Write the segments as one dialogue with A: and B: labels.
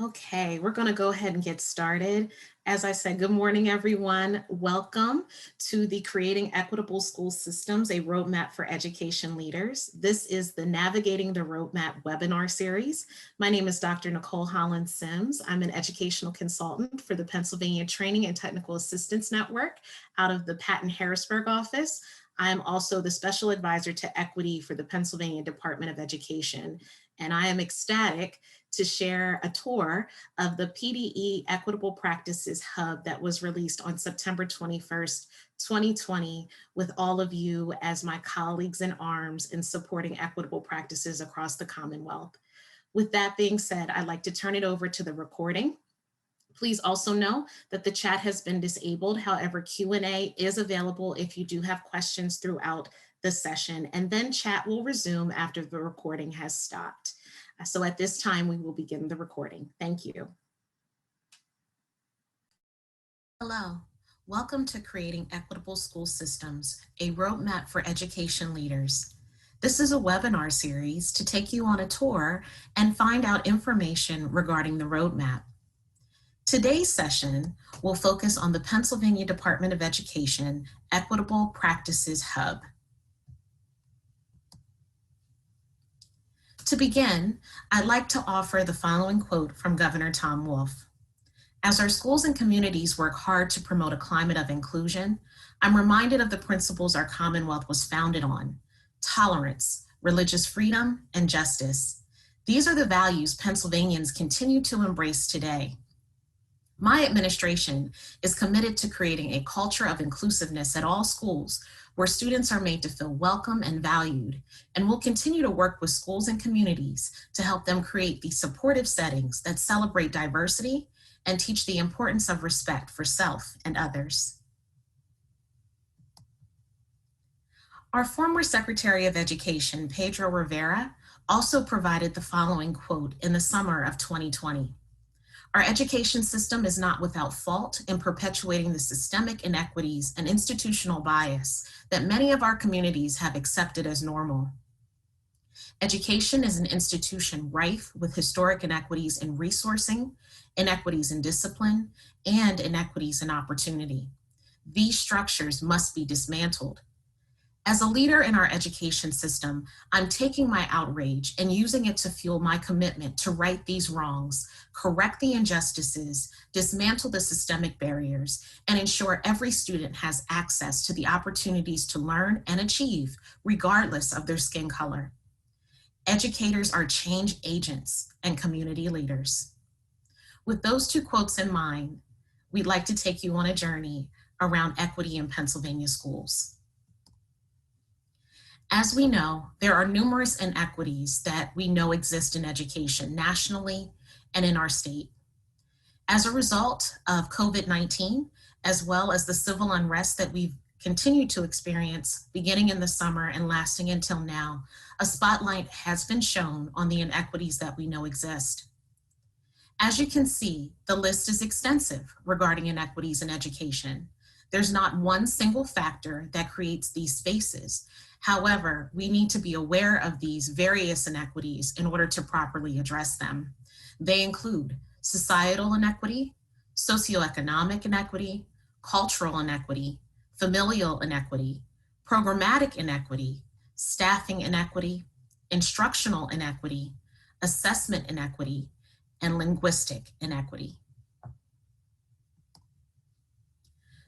A: Okay, we're going to go ahead and get started. As I said, good morning, everyone. Welcome to the Creating Equitable School Systems, a Roadmap for Education Leaders. This is the Navigating the Roadmap webinar series. My name is Dr. Nikole Hollins-Simms. I'm an educational consultant for the Pennsylvania Training and Technical Assistance Network out of the PaTTAN Harrisburg office. I am also the Special Advisor to Equity for the Pennsylvania Department of Education, and I am ecstatic to share a tour of the PDE Equitable Practices Hub that was released on September 21st, 2020, with all of you as my colleagues in arms in supporting equitable practices across the Commonwealth. With that being said, I'd like to turn it over to the recording. Please also know that the chat has been disabled. However, Q&A is available if you do have questions throughout the session, and then chat will resume after the recording has stopped. So at this time, we will begin the recording. Thank you. Hello, welcome to Creating Equitable School Systems, a Roadmap for Education Leaders. This is a webinar series to take you on a tour and find out information regarding the roadmap. Today's session will focus on the Pennsylvania Department of Education Equitable Practices Hub. To begin, I'd like to offer the following quote from Governor Tom Wolf. As our schools and communities work hard to promote a climate of inclusion, I'm reminded of the principles our Commonwealth was founded on: tolerance, religious freedom, and justice. These are the values Pennsylvanians continue to embrace today. My administration is committed to creating a culture of inclusiveness at all schools where students are made to feel welcome and valued, and will continue to work with schools and communities to help them create these supportive settings that celebrate diversity and teach the importance of respect for self and others. Our former Secretary of Education, Pedro Rivera, also provided the following quote in the summer of 2020. Our education system is not without fault in perpetuating the systemic inequities and institutional bias that many of our communities have accepted as normal. Education is an institution rife with historic inequities in resourcing, inequities in discipline, and inequities in opportunity. These structures must be dismantled. As a leader in our education system, I'm taking my outrage and using it to fuel my commitment to right these wrongs, correct the injustices, dismantle the systemic barriers, and ensure every student has access to the opportunities to learn and achieve, regardless of their skin color. Educators are change agents and community leaders. With those two quotes in mind, we'd like to take you on a journey around equity in Pennsylvania schools. As we know, there are numerous inequities that we know exist in education nationally and in our state. As a result of COVID-19, as well as the civil unrest that we've continued to experience beginning in the summer and lasting until now, a spotlight has been shown on the inequities that we know exist. As you can see, the list is extensive regarding inequities in education. There's not one single factor that creates these spaces. However, we need to be aware of these various inequities in order to properly address them. They include societal inequity, socioeconomic inequity, cultural inequity, familial inequity, programmatic inequity, staffing inequity, instructional inequity, assessment inequity, and linguistic inequity.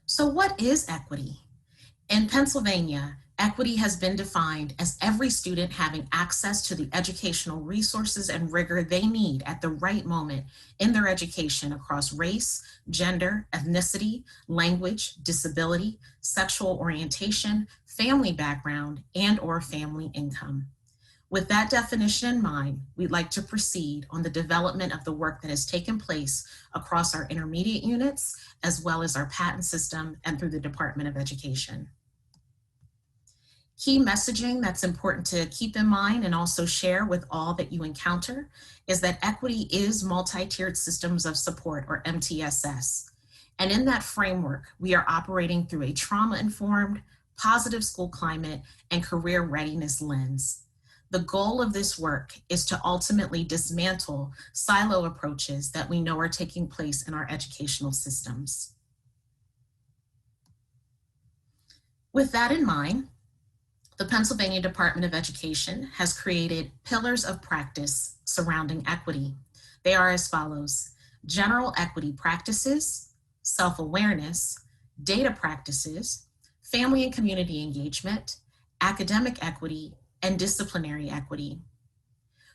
A: So what is equity? In Pennsylvania, equity has been defined as every student having access to the educational resources and rigor they need at the right moment in their education across race, gender, ethnicity, language, disability, sexual orientation, family background, and/or family income. With that definition in mind, we'd like to proceed on the development of the work that has taken place across our intermediate units, as well as our PaTTAN system and through the Department of Education. Key messaging that's important to keep in mind and also share with all that you encounter is that equity is multi-tiered systems of support, or MTSS. And in that framework, we are operating through a trauma-informed, positive school climate and career readiness lens. The goal of this work is to ultimately dismantle silo approaches that we know are taking place in our educational systems. With that in mind, the Pennsylvania Department of Education has created pillars of practice surrounding equity. They are as follows: general equity practices, self-awareness, data practices, family and community engagement, academic equity, and disciplinary equity.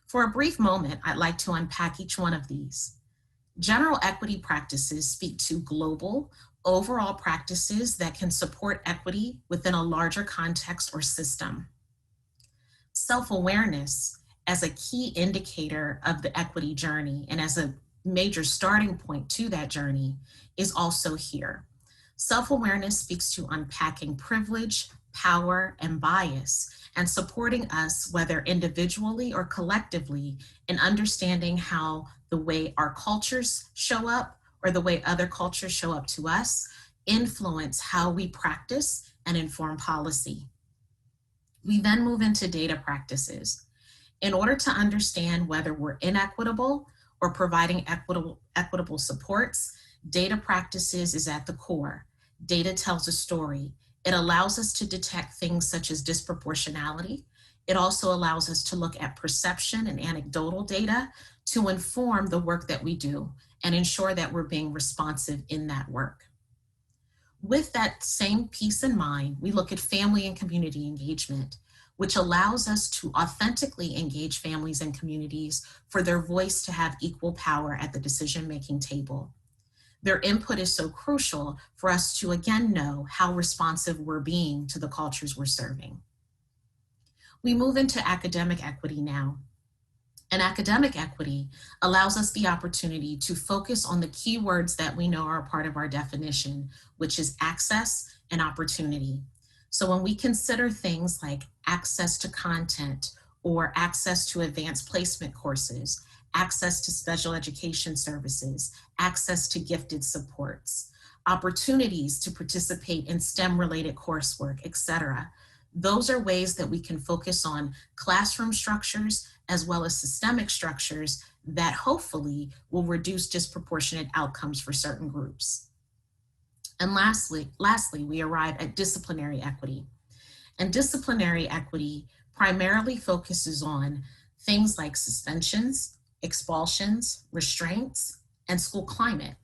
A: For a brief moment, I'd like to unpack each one of these. General equity practices speak to global, overall practices that can support equity within a larger context or system. Self-awareness as a key indicator of the equity journey and as a major starting point to that journey is also here. Self-awareness speaks to unpacking privilege, power, and bias, and supporting us, whether individually or collectively, in understanding how the way our cultures show up or the way other cultures show up to us influence how we practice and inform policy. We then move into data practices. In order to understand whether we're inequitable or providing equitable supports, data practices is at the core. Data tells a story. It allows us to detect things such as disproportionality. It also allows us to look at perception and anecdotal data to inform the work that we do and ensure that we're being responsive in that work. With that same piece in mind, we look at family and community engagement, which allows us to authentically engage families and communities for their voice to have equal power at the decision-making table. Their input is so crucial for us to again know how responsive we're being to the cultures we're serving. We move into academic equity now. And academic equity allows us the opportunity to focus on the keywords that we know are a part of our definition, which is access and opportunity. So when we consider things like access to content or access to advanced placement courses, access to special education services, access to gifted supports, opportunities to participate in STEM-related coursework, etc., those are ways that we can focus on classroom structures as well as systemic structures that hopefully will reduce disproportionate outcomes for certain groups. And lastly, we arrive at disciplinary equity. And disciplinary equity primarily focuses on things like suspensions, expulsions, restraints, and school climate.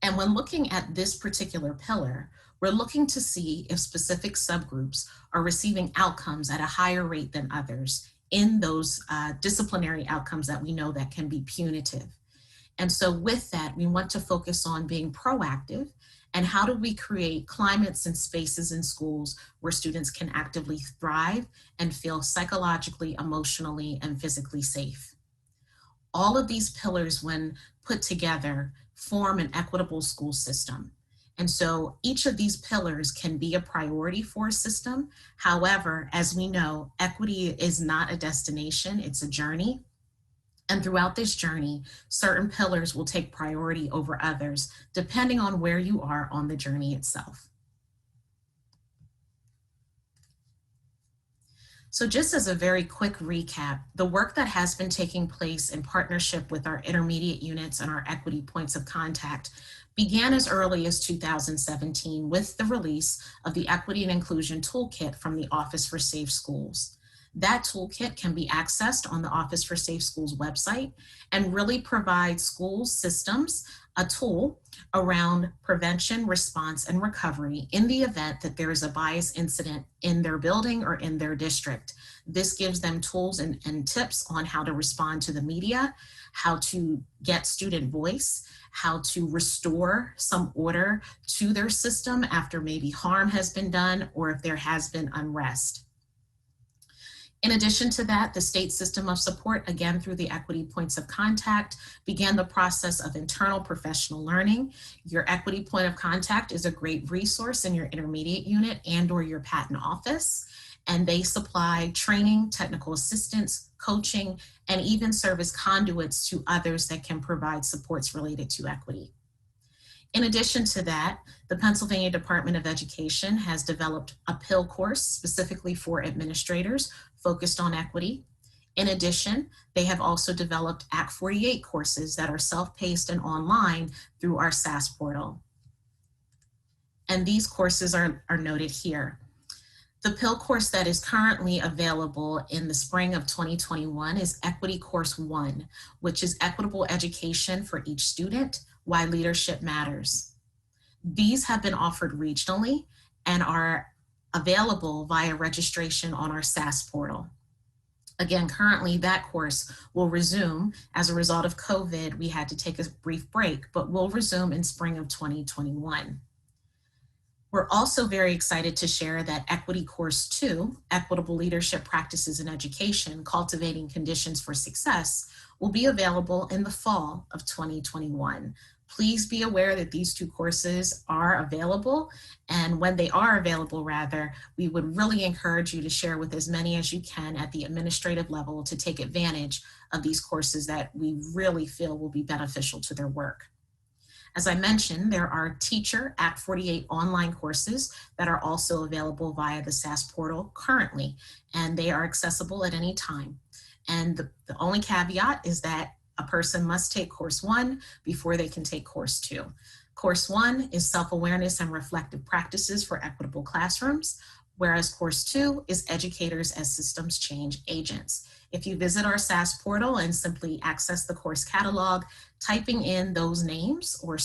A: And when looking at this particular pillar, we're looking to see if specific subgroups are receiving outcomes at a higher rate than others in those disciplinary outcomes that we know that can be punitive. And so with that, we want to focus on being proactive and how do we create climates and spaces in schools where students can actively thrive and feel psychologically, emotionally, and physically safe. All of these pillars, when put together, form an equitable school system. And so each of these pillars can be a priority for a system. However, as we know, equity is not a destination, it's a journey. And throughout this journey, certain pillars will take priority over others, depending on where you are on the journey itself. So just as a very quick recap, the work that has been taking place in partnership with our intermediate units and our equity points of contact began as early as 2017 with the release of the Equity and Inclusion Toolkit from the Office for Safe Schools. That toolkit can be accessed on the Office for Safe Schools website and really provides school systems a tool around prevention, response, and recovery in the event that there is a bias incident in their building or in their district. This gives them tools and tips on how to respond to the media, how to get student voice, how to restore some order to their system after maybe harm has been done or if there has been unrest. In addition to that, the state system of support, again through the equity points of contact, began the process of internal professional learning. Your equity point of contact is a great resource in your intermediate unit and or your PaTTAN office, and they supply training, technical assistance, coaching, and even serve as conduits to others that can provide supports related to equity. In addition to that, the Pennsylvania Department of Education has developed a PIL course specifically for administrators focused on equity. In addition, they have also developed Act 48 courses that are self-paced and online through our SAS portal. And these courses are noted here. The PIL course that is currently available in the spring of 2021 is Equity Course 1, which is equitable education for each student, why leadership matters. These have been offered regionally and are available via registration on our SAS portal. Again, currently that course will resume. As a result of COVID, we had to take a brief break, but will resume in spring of 2021. We're also very excited to share that Equity Course 2, Equitable Leadership Practices in Education, Cultivating Conditions for Success, will be available in the fall of 2021. Please be aware that these two courses are available, and when they are available, we would really encourage you to share with as many as you can at the administrative level to take advantage of these courses that we really feel will be beneficial to their work. As I mentioned, there are Teacher Act 48 online courses that are also available via the SAS portal currently, and they are accessible at any time. And the only caveat is that a person must take course 1 before they can take course 2. Course 1 is self-awareness and reflective practices for equitable classrooms, whereas course 2 is educators as systems change agents. If you visit our SAS portal and simply access the course catalog, typing in those names or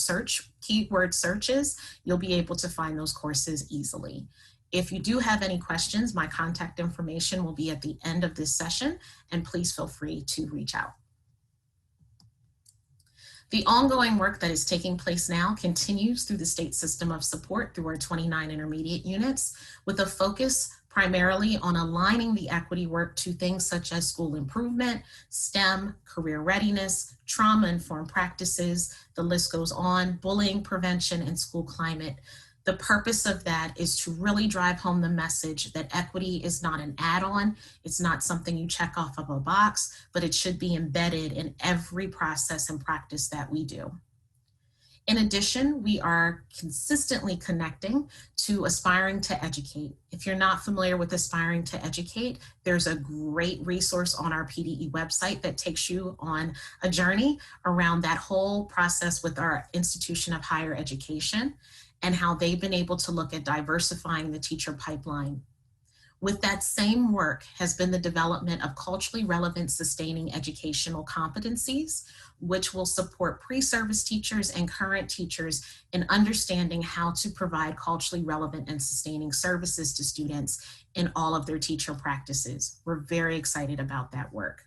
A: keyword searches, you'll be able to find those courses easily. If you do have any questions, my contact information will be at the end of this session, and please feel free to reach out. The ongoing work that is taking place now continues through the state system of support through our 29 intermediate units, with a focus primarily on aligning the equity work to things such as school improvement, STEM, career readiness, trauma-informed practices, the list goes on, bullying prevention, and school climate. The purpose of that is to really drive home the message that equity is not an add-on, it's not something you check off of a box, but it should be embedded in every process and practice that we do. In addition, we are consistently connecting to Aspiring to Educate. If you're not familiar with Aspiring to Educate, there's a great resource on our PDE website that takes you on a journey around that whole process with our institution of higher education and how they've been able to look at diversifying the teacher pipeline. With that same work has been the development of culturally relevant sustaining educational competencies, which will support pre-service teachers and current teachers in understanding how to provide culturally relevant and sustaining services to students in all of their teacher practices. We're very excited about that work.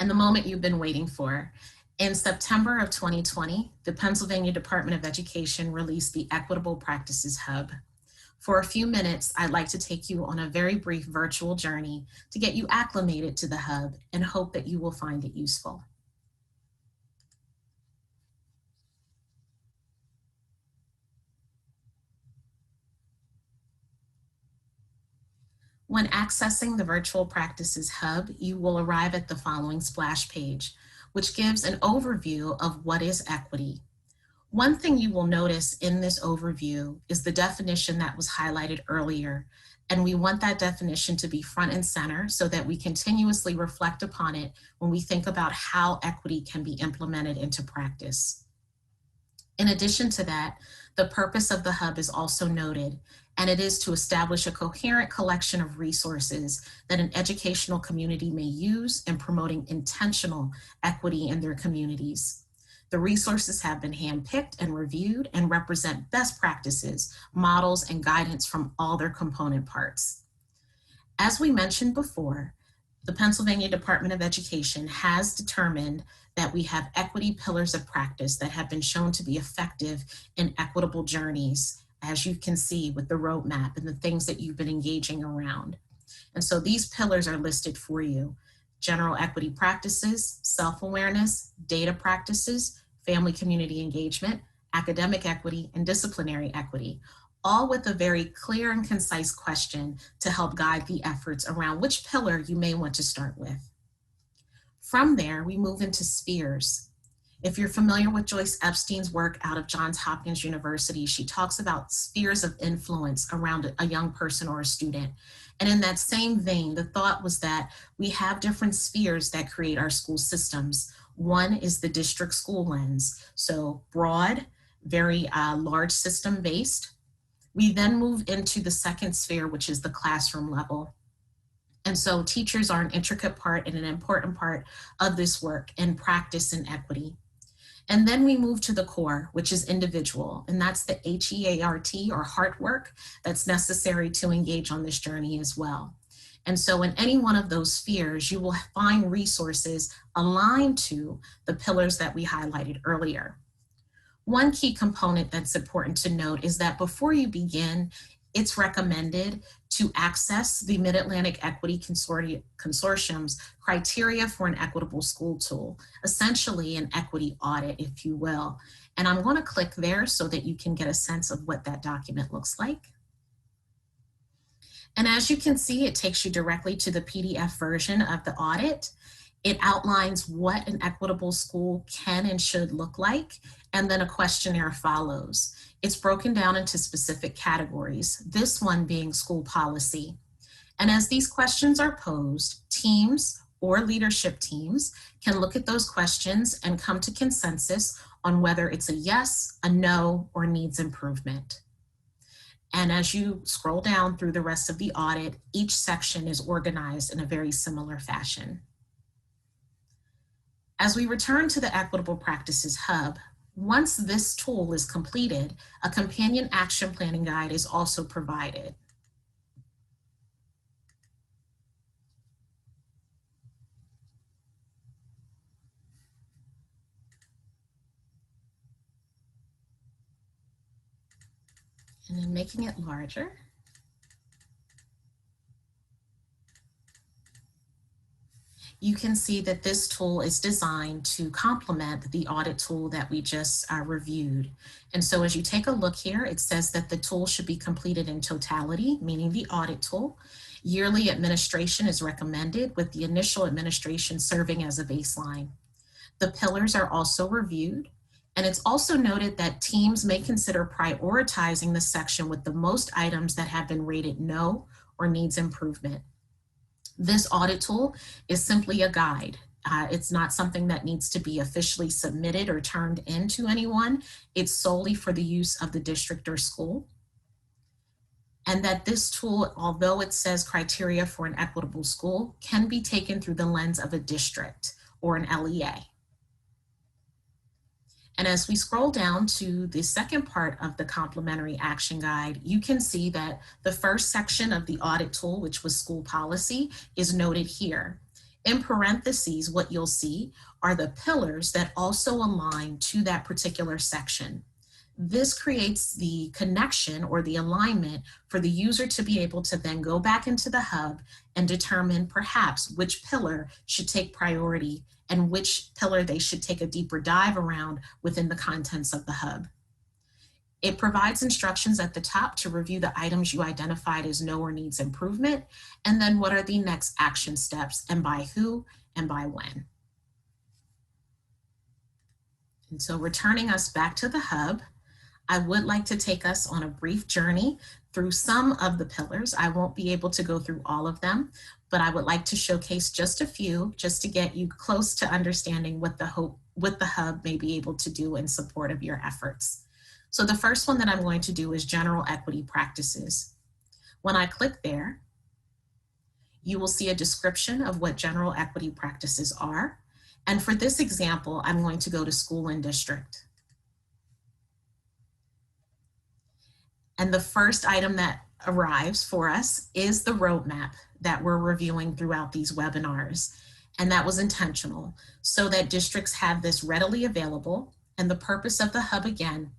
A: And the moment you've been waiting for. In September of 2020, the Pennsylvania Department of Education released the Equitable Practices Hub. For a few minutes, I'd like to take you on a very brief virtual journey to get you acclimated to the hub and hope that you will find it useful. When accessing the Virtual Practices Hub, you will arrive at the following splash page, which gives an overview of what is equity. One thing you will notice in this overview is the definition that was highlighted earlier, and we want that definition to be front and center so that we continuously reflect upon it when we think about how equity can be implemented into practice. In addition to that, the purpose of the hub is also noted, and it is to establish a coherent collection of resources that an educational community may use in promoting intentional equity in their communities. The resources have been handpicked and reviewed and represent best practices, models, and guidance from all their component parts. As we mentioned before, the Pennsylvania Department of Education has determined that we have equity pillars of practice that have been shown to be effective in equitable journeys, as you can see with the roadmap and the things that you've been engaging around. And so these pillars are listed for you. General equity practices, self-awareness, data practices, family community engagement, academic equity, and disciplinary equity, all with a very clear and concise question to help guide the efforts around which pillar you may want to start with. From there, we move into spheres. If you're familiar with Joyce Epstein's work out of Johns Hopkins University, she talks about spheres of influence around a young person or a student. And in that same vein, the thought was that we have different spheres that create our school systems. One is the district school lens, so broad, very large system based. We then move into the second sphere, which is the classroom level. And so teachers are an intricate part and an important part of this work in practice and equity. And then we move to the core, which is individual, and that's the HEART or heart work that's necessary to engage on this journey as well. And so in any one of those spheres, you will find resources aligned to the pillars that we highlighted earlier. One key component that's important to note is that before you begin, it's recommended to access the Mid-Atlantic Equity Consortium's criteria for an equitable school tool, essentially an equity audit, if you will. And I'm going to click there so that you can get a sense of what that document looks like. And as you can see, it takes you directly to the PDF version of the audit. It outlines what an equitable school can and should look like, and then a questionnaire follows. It's broken down into specific categories, this one being school policy. And as these questions are posed, teams or leadership teams can look at those questions and come to consensus on whether it's a yes, a no, or needs improvement. And as you scroll down through the rest of the audit, each section is organized in a very similar fashion. As we return to the Equitable Practices Hub, once this tool is completed, a companion action planning guide is also provided. And then making it larger. You can see that this tool is designed to complement the audit tool that we just reviewed. And so as you take a look here, it says that the tool should be completed in totality, meaning the audit tool. Yearly administration is recommended, with the initial administration serving as a baseline. The pillars are also reviewed, and it's also noted that teams may consider prioritizing the section with the most items that have been rated no or needs improvement. This audit tool is simply a guide. It's not something that needs to be officially submitted or turned into anyone. It's solely for the use of the district or school. And that this tool, although it says criteria for an equitable school, can be taken through the lens of a district or an LEA. And as we scroll down to the second part of the complementary action guide, you can see that the first section of the audit tool, which was school policy, is noted here. In parentheses, what you'll see are the pillars that also align to that particular section. This creates the connection or the alignment for the user to be able to then go back into the hub and determine perhaps which pillar should take priority and which pillar they should take a deeper dive around within the contents of the hub. It provides instructions at the top to review the items you identified as no or needs improvement, and then what are the next action steps and by who and by when. And so returning us back to the hub, I would like to take us on a brief journey through some of the pillars. I won't be able to go through all of them, but I would like to showcase just a few just to get you close to understanding what the hub may be able to do in support of your efforts. So the first one that I'm going to do is general equity practices. When I click there, you will see a description of what general equity practices are. And for this example, I'm going to go to school and district. And the first item that arrives for us is the roadmap that we're reviewing throughout these webinars. And that was intentional so that districts have this readily available. And the purpose of the hub, again,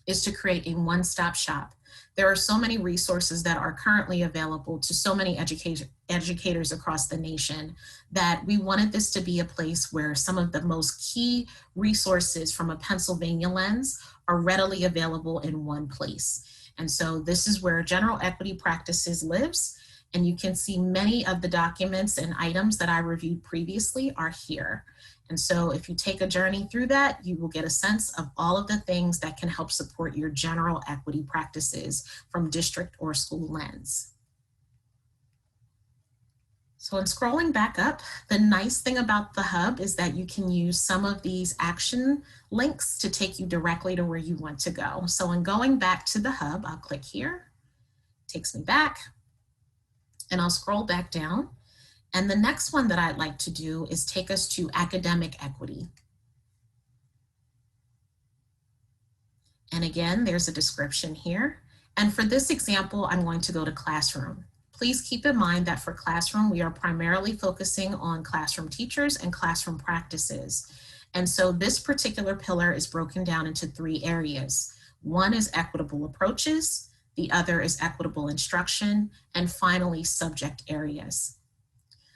A: is to create a one-stop shop. There are so many resources that are currently available to so many educators across the nation that we wanted this to be a place where some of the most key resources from a Pennsylvania lens are readily available in one place. And so this is where General Equity Practices lives. And you can see many of the documents and items that I reviewed previously are here. And so if you take a journey through that, you will get a sense of all of the things that can help support your general equity practices from district or school lens. So in scrolling back up, the nice thing about the hub is that you can use some of these action links to take you directly to where you want to go. So in going back to the hub, I'll click here, takes me back, and I'll scroll back down. And the next one that I'd like to do is take us to academic equity. And again, there's a description here. And for this example, I'm going to go to classroom. Please keep in mind that for classroom, we are primarily focusing on classroom teachers and classroom practices. And so this particular pillar is broken down into 3 areas. One is equitable approaches, the other is equitable instruction, and finally, subject areas.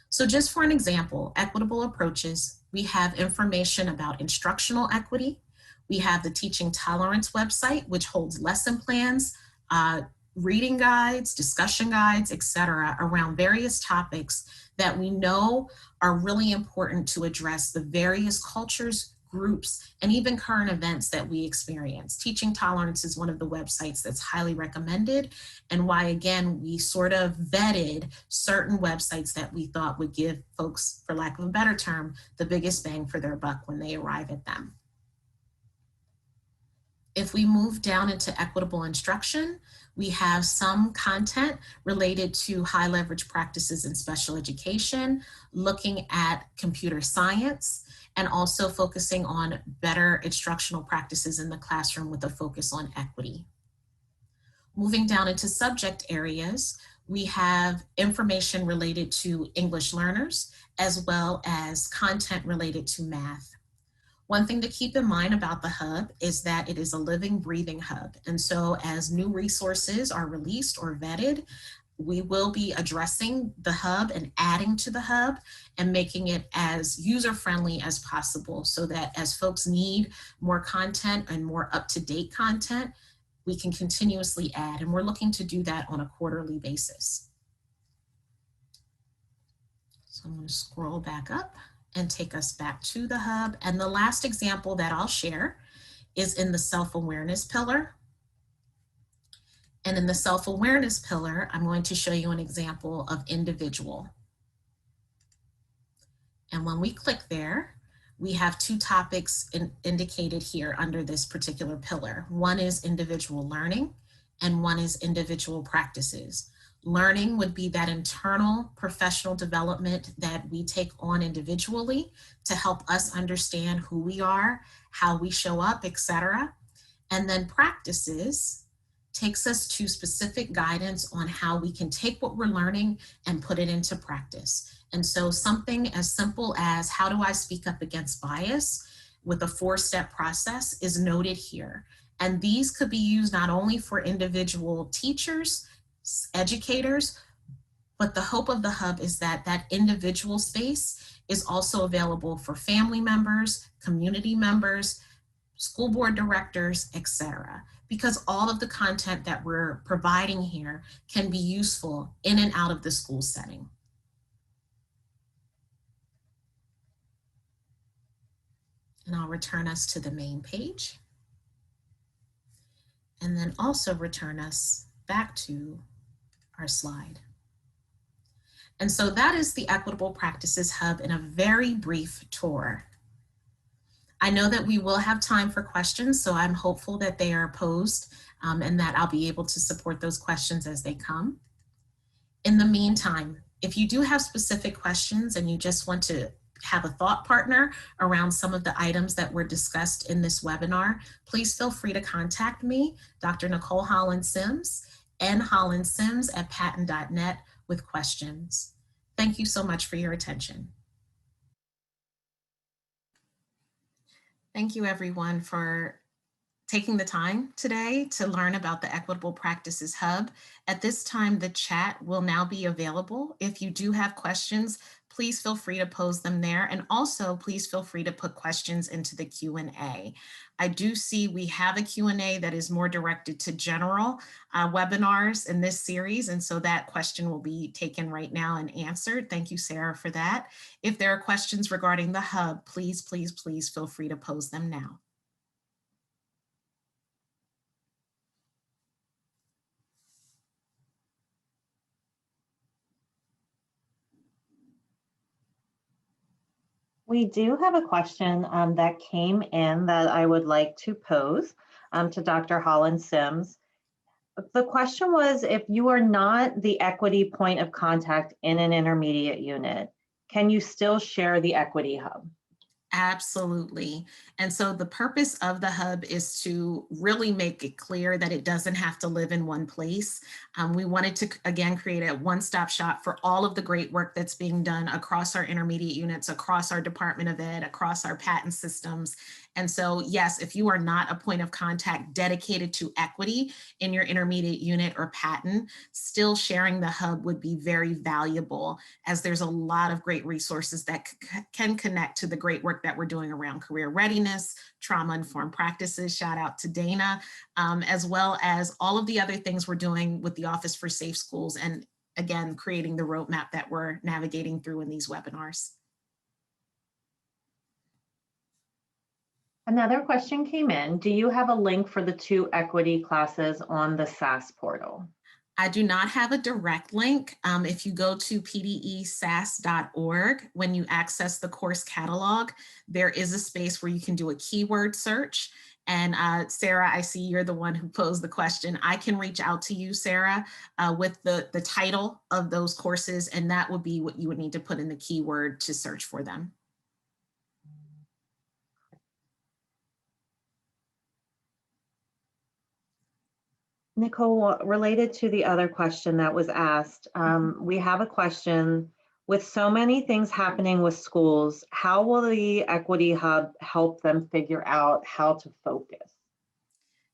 A: So just for an example, equitable approaches, we have information about instructional equity. We have the Teaching Tolerance website, which holds lesson plans, reading guides, discussion guides, etc., around various topics that we know are really important to address the various cultures, groups, and even current events that we experience. Teaching Tolerance is one of the websites that's highly recommended, and why, again, we sort of vetted certain websites that we thought would give folks, for lack of a better term, the biggest bang for their buck when they arrive at them. If we move down into equitable instruction, we have some content related to high leverage practices in special education, looking at computer science, and also focusing on better instructional practices in the classroom with a focus on equity. Moving down into subject areas, we have information related to English learners, as well as content related to math. One thing to keep in mind about the hub is that it is a living, breathing hub. And so as new resources are released or vetted, we will be addressing the hub and adding to the hub and making it as user-friendly as possible so that as folks need more content and more up-to-date content, we can continuously add. And we're looking to do that on a quarterly basis. So I'm going to scroll back up and take us back to the hub. And the last example that I'll share is in the self-awareness pillar. And in the self-awareness pillar, I'm going to show you an example of individual. And when we click there, we have 2 topics indicated here under this particular pillar. One is individual learning, and one is individual practices. Learning would be that internal professional development that we take on individually to help us understand who we are, how we show up, etc. And then practices takes us to specific guidance on how we can take what we're learning and put it into practice. And so something as simple as how do I speak up against bias with a 4-step process is noted here. And these could be used not only for individual teachers, educators, but the hope of the hub is that that individual space is also available for family members, community members, school board directors, etc. Because all of the content that we're providing here can be useful in and out of the school setting. And I'll return us to the main page. And then also return us back to our slide. And so that is the Equitable Practices Hub in a very brief tour. I know that we will have time for questions, so I'm hopeful that they are posed and that I'll be able to support those questions as they come. In the meantime, if you do have specific questions and you just want to have a thought partner around some of the items that were discussed in this webinar, please feel free to contact me, Dr. Nikole Hollins-Simms, and Hollins-Simms at PaTTAN.net with questions. Thank you so much for your attention. Thank you everyone for taking the time today to learn about the Equitable Practices Hub. At this time, the chat will now be available. If you do have questions, please feel free to pose them there. And also, please feel free to put questions into the Q&A. I do see we have a Q&A that is more directed to general webinars in this series. And so that question will be taken right now and answered. Thank you, Sarah, for that. If there are questions regarding the hub, please, please, please feel free to pose them now.
B: We do have a question that came in that I would like to pose to Dr. Hollins-Simms. The question was, if you are not the equity point of contact in an intermediate unit, can you still share the equity hub?
A: Absolutely. And so the purpose of the hub is to really make it clear that it doesn't have to live in one place. We wanted to, again, create a one-stop shop for all of the great work that's being done across our intermediate units, across our Department of Ed, across our PaTTAN systems. And so, yes, if you are not a point of contact dedicated to equity in your intermediate unit or PaTTAN, still sharing the hub would be very valuable, as there's a lot of great resources that can connect to the great work that we're doing around career readiness, trauma-informed practices, shout out to Dana, as well as all of the other things we're doing with the Office for Safe Schools, and again, creating the roadmap that we're navigating through in these webinars.
B: Another question came in. Do you have a link for the 2 equity classes on the SAS portal?
A: I do not have a direct link. If you go to pdesas.org, when you access the course catalog, there is a space where you can do a keyword search. And Sarah, I see you're the one who posed the question. I can reach out to you, Sarah, with the title of those courses, and that would be what you would need to put in the keyword to search for them.
B: Nikole, related to the other question that was asked, we have a question. With so many things happening with schools, how will the Equity Hub help them figure out how to focus?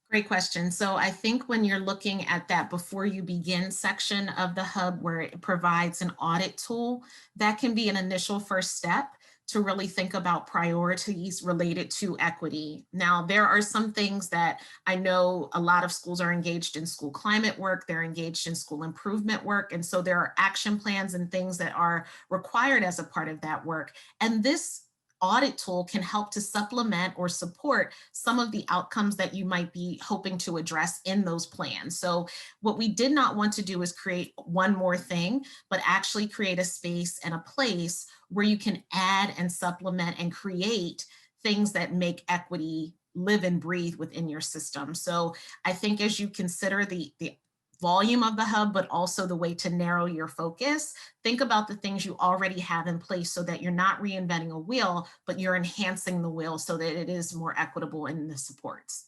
A: Great question. So I think when you're looking at that before you begin section of the hub where it provides an audit tool, that can be an initial first step to really think about priorities related to equity. Now, there are some things that I know a lot of schools are engaged in school climate work, they're engaged in school improvement work, and so there are action plans and things that are required as a part of that work. And this audit tool can help to supplement or support some of the outcomes that you might be hoping to address in those plans. So what we did not want to do is create one more thing, but actually create a space and a place where you can add and supplement and create things that make equity live and breathe within your system. So I think as you consider the volume of the hub, but also the way to narrow your focus, think about the things you already have in place so that you're not reinventing a wheel, but you're enhancing the wheel so that it is more equitable in the supports.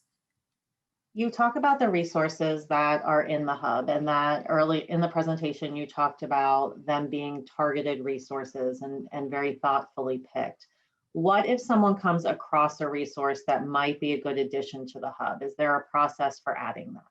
B: You talk about the resources that are in the hub, and that early in the presentation, you talked about them being targeted resources and very thoughtfully picked. What if someone comes across a resource that might be a good addition to the hub? Is there a process for adding that?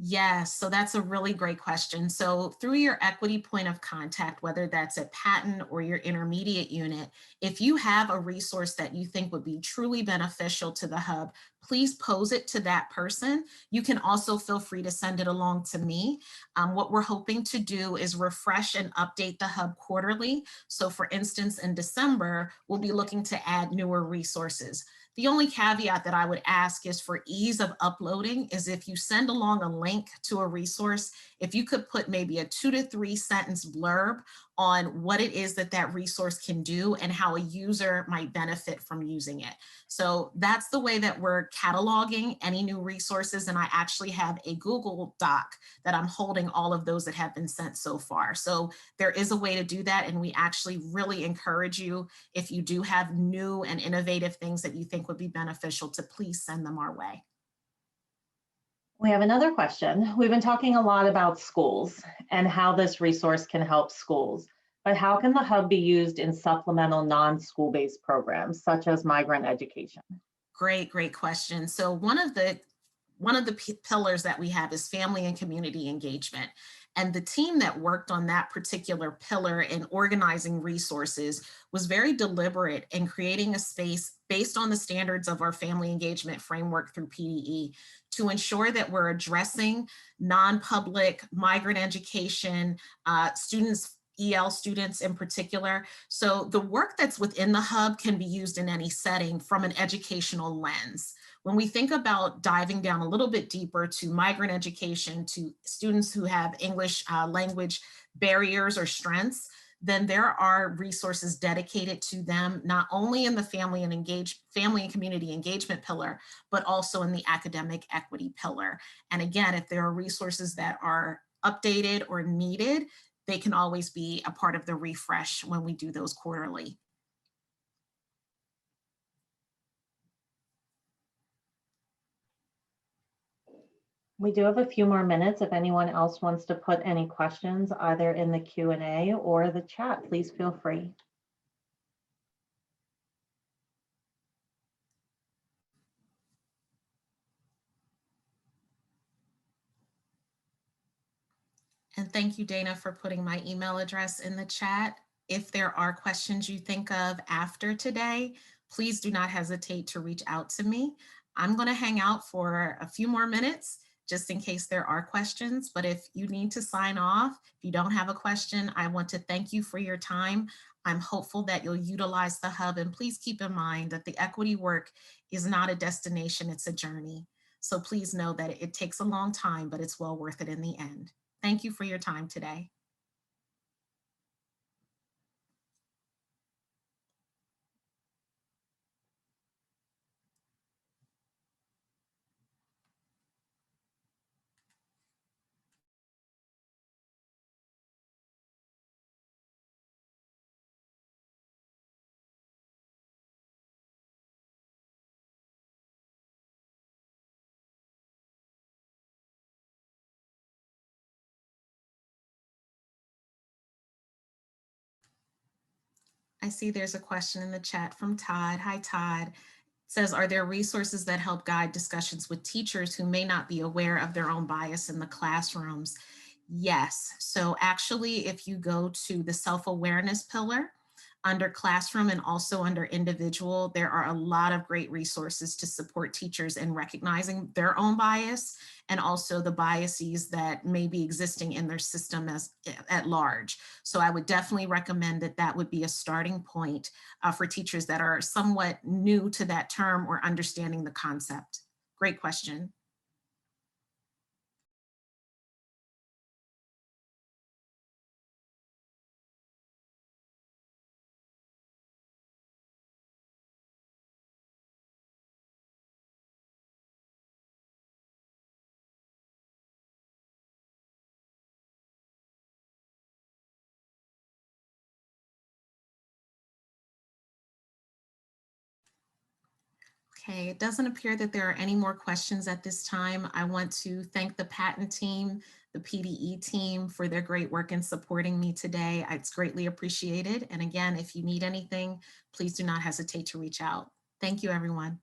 A: Yes, so that's a really great question. So through your equity point of contact, whether that's at PaTTAN or your intermediate unit, if you have a resource that you think would be truly beneficial to the hub, please pose it to that person. You can also feel free to send it along to me. What we're hoping to do is refresh and update the hub quarterly. So for instance, in December, we'll be looking to add newer resources. The only caveat that I would ask is for ease of uploading is if you send along a link to a resource, if you could put maybe a 2 to 3 sentence blurb on what it is that that resource can do and how a user might benefit from using it. So that's the way that we're cataloging any new resources. And I actually have a Google Doc that I'm holding all of those that have been sent so far. So there is a way to do that. And we actually really encourage you, if you do have new and innovative things that you think would be beneficial, to please send them our way.
B: We have another question. We've been talking a lot about schools and how this resource can help schools, but how can the hub be used in supplemental non-school-based programs such as migrant education?
A: Great question. So one of the one of the pillars that we have is family and community engagement. And the team that worked on that particular pillar in organizing resources was very deliberate in creating a space based on the standards of our family engagement framework through PDE to ensure that we're addressing non-public migrant education, students, EL students in particular. So the work that's within the hub can be used in any setting from an educational lens. When we think about diving down a little bit deeper to migrant education, to students who have English language barriers or strengths, then there are resources dedicated to them, not only in the family and community engagement pillar, but also in the academic equity pillar. And again, if there are resources that are updated or needed, they can always be a part of the refresh when we do those quarterly.
B: We do have a few more minutes. If anyone else wants to put any questions, either in the Q&A or the chat, please feel free.
A: And thank you, Dana, for putting my email address in the chat. If there are questions you think of after today, please do not hesitate to reach out to me. I'm going to hang out for a few more minutes just in case there are questions. But if you need to sign off, if you don't have a question, I want to thank you for your time. I'm hopeful that you'll utilize the hub, and please keep in mind that the equity work is not a destination, it's a journey. So please know that it takes a long time, but it's well worth it in the end. Thank you for your time today. I see there's a question in the chat from Todd. Hi, Todd. It says, are there resources that help guide discussions with teachers who may not be aware of their own bias in the classrooms? Yes. So actually, if you go to the self-awareness pillar under classroom and also under individual, there are a lot of great resources to support teachers in recognizing their own bias and also the biases that may be existing in their system at large. So I would definitely recommend that that would be a starting point for teachers that are somewhat new to that term or understanding the concept. Great question. Okay, it doesn't appear that there are any more questions at this time. I want to thank the PaTTAN team, the PDE team for their great work in supporting me today. It's greatly appreciated. And again, if you need anything, please do not hesitate to reach out. Thank you, everyone.